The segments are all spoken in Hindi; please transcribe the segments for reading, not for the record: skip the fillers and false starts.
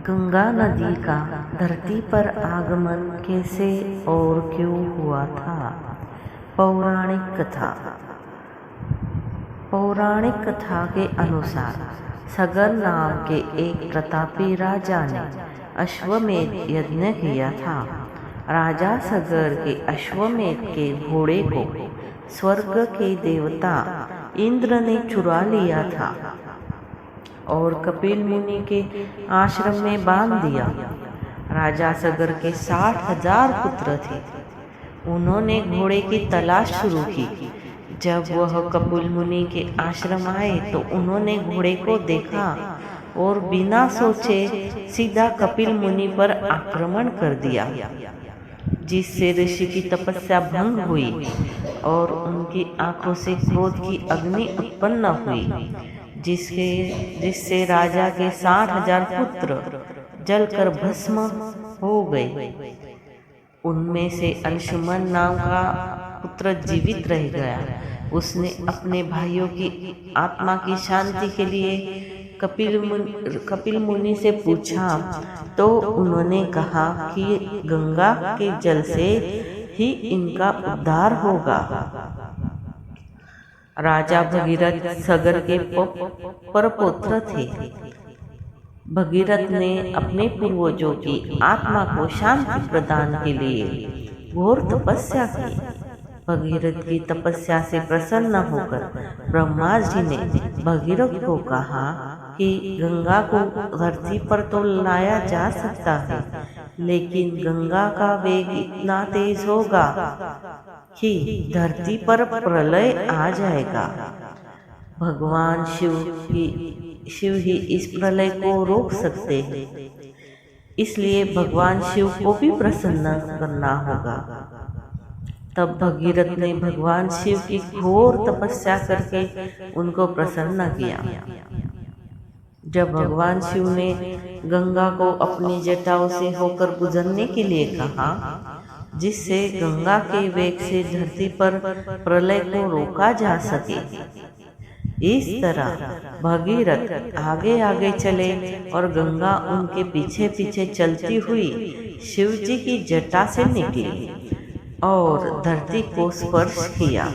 गंगा नदी का धरती पर आगमन कैसे और क्यों हुआ था। पौराणिक कथा के अनुसार सगर नाम के एक प्रतापी राजा ने अश्वमेध यज्ञ किया था। राजा सगर के अश्वमेध के घोड़े को स्वर्ग के देवता इंद्र ने चुरा लिया था और कपिल मुनि के आश्रम में बांध दिया। राजा सगर के 60,000 पुत्र थे। उन्होंने घोड़े की तलाश शुरू की। जब वह कपिल मुनि के आश्रम आए तो उन्होंने घोड़े को देखा और बिना सोचे सीधा कपिल मुनि पर आक्रमण कर दिया, जिससे ऋषि की तपस्या भंग हुई और उनकी आंखों से क्रोध की अग्नि उत्पन्न हुई, जिससे राजा के 60,000 पुत्र जलकर भस्म हो गए। उनमें से अंशुमन नाम का पुत्र जीवित रह गया। उसने अपने भाइयों की आत्मा की शांति के लिए कपिल मुनि से पूछा तो उन्होंने कहा कि गंगा के जल से ही इनका उद्धार होगा। राजा भगीरथ सगर के परपौत्र थे। भगीरथ ने अपने पूर्वजों की आत्मा को शांति प्रदान के लिए घोर तपस्या की। भगीरथ की तपस्या से प्रसन्न होकर ब्रह्मा जी ने भगीरथ को कहा कि गंगा को धरती पर तो लाया जा सकता है, लेकिन गंगा का वेग इतना तेज होगा कि धरती पर प्रलय आ जाएगा। भगवान शिव ही इस प्रलय को रोक सकते हैं, इसलिए भगवान शिव को भी प्रसन्न करना होगा। तब भगीरथ ने भगवान शिव की घोर तपस्या करके उनको प्रसन्न किया। जब भगवान शिव ने गंगा को अपनी जटाओं से होकर गुजरने के लिए कहा, जिससे गंगा के वेग से धरती पर प्रलय को रोका जा सके, इस तरह भगीरथ आगे आगे चले और गंगा उनके पीछे पीछे चलती हुई शिव जी की जटा से निकली और धरती को स्पर्श किया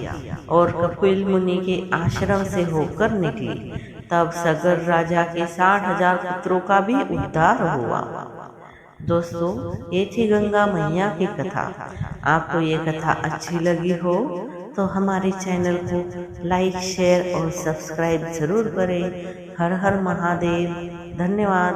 और कपिल मुनि के आश्रम से होकर निकली। तब सगर राजा के 60,000 पुत्रों का भी उद्धार हुआ। दोस्तों, ये थी गंगा मैया की कथा। आपको ये कथा अच्छी लगी हो तो हमारे चैनल को लाइक, शेयर और सब्सक्राइब जरूर करें। हर हर महादेव। धन्यवाद।